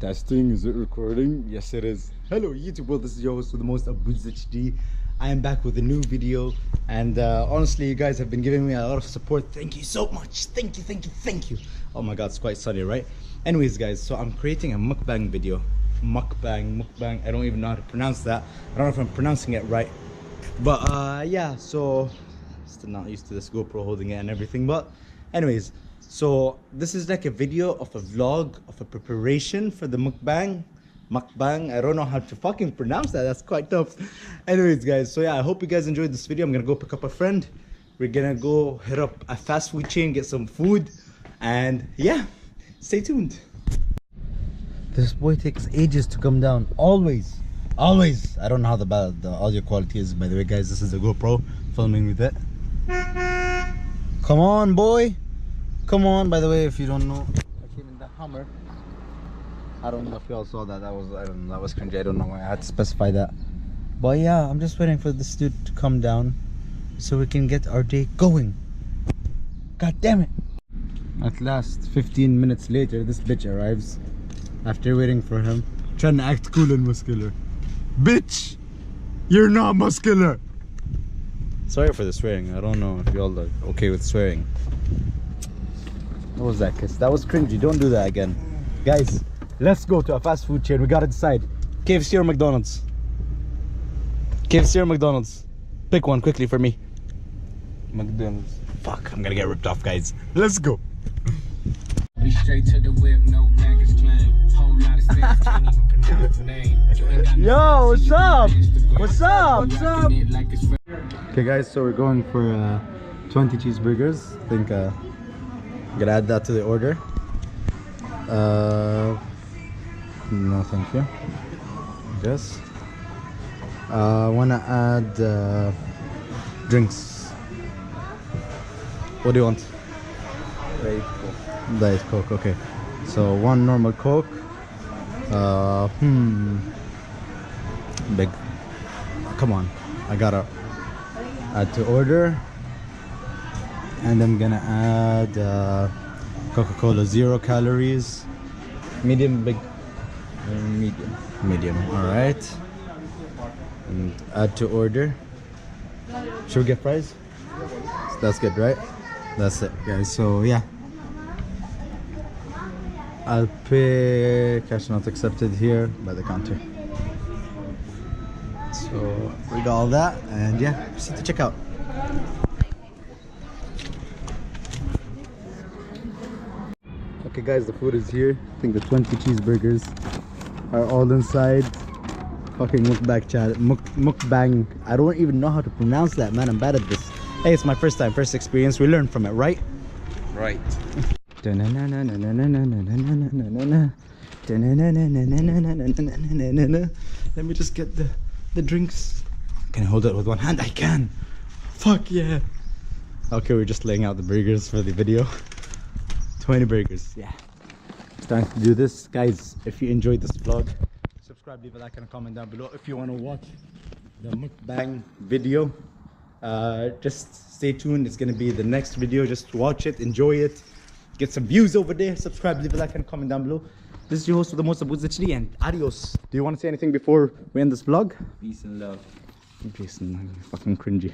Testing, is it recording? Yes it is. Hello YouTube world, this is your host with the most, Abuz HD. I am back with a new video, and honestly you guys have been giving me a lot of support. Thank you so much. Thank you. Oh my god, it's quite sunny, right? Anyways guys, so I'm creating a mukbang video. Mukbang, I don't even know how to pronounce that. I don't know if I'm pronouncing it right, but yeah, so still not used to this GoPro holding it and everything. But anyways, so this is like a video of a vlog of a preparation for the mukbang. I don't know how to fucking pronounce that. That's quite tough. Anyways guys, so yeah, I hope you guys enjoyed this video. I'm gonna go pick up a friend. We're gonna go hit up a fast food chain, get some food, and yeah, stay tuned. This boy takes ages to come down. Always. I don't know how the audio quality is, by the way guys. This is the GoPro filming with it. Come on boy, come on. By the way, if you don't know, I came in the Hummer. I don't know if you all saw that. That was cringy. I don't know why I had to specify that. But yeah, I'm just waiting for this dude to come down so we can get our day going. God damn it. At last, 15 minutes later, this bitch arrives after waiting for him, trying to act cool and muscular. Bitch, you're not muscular. Sorry for the swearing. I don't know if you all are okay with swearing. What was that kiss? That was cringy. Don't do that again. Guys, let's go to a fast food chain. We gotta decide. KFC or McDonald's? KFC or McDonald's? Pick one quickly for me. McDonald's. Fuck, I'm gonna get ripped off, guys. Let's go. We straight to the whip, no baggage claim. Whole lot of steps, can't even pronounce the name. Yo, what's up? What's up? Okay guys, so we're going for 20 cheeseburgers. I think I'm gonna add that to the order. No thank you. Yes. I wanna add drinks. What do you want? Diet Coke, okay. So one normal Coke. Big. Come on, I gotta add to order. And I'm gonna add Coca-Cola 0 calories. Medium, big. Medium. All right. And add to order. Should we get fries? That's good, right? That's it, guys. So yeah, I'll pay cash not accepted here by the counter. So we got all that, and yeah, proceed to check out. Okay guys, the food is here. I think the 20 cheeseburgers are all inside. Fucking mukbang. I don't even know how to pronounce that, man. I'm bad at this. Hey, it's my first experience. We learn from it, right? Right. Let me just get the drinks. Can I hold it with one hand? I can. Fuck yeah. Okay, we're just laying out the burgers for the video. 20 burgers. Yeah. It's time to do this. Guys, if you enjoyed this vlog, subscribe, leave a like and a comment down below. If you want to watch the mukbang video, just stay tuned. It's gonna be the next video. Just watch it, enjoy it, get some views over there. Subscribe, leave a like and a comment down below. This is your host with the most, Abuz HD, and adios. Do you want to say anything before we end this vlog? Peace and love. Peace and fucking cringy.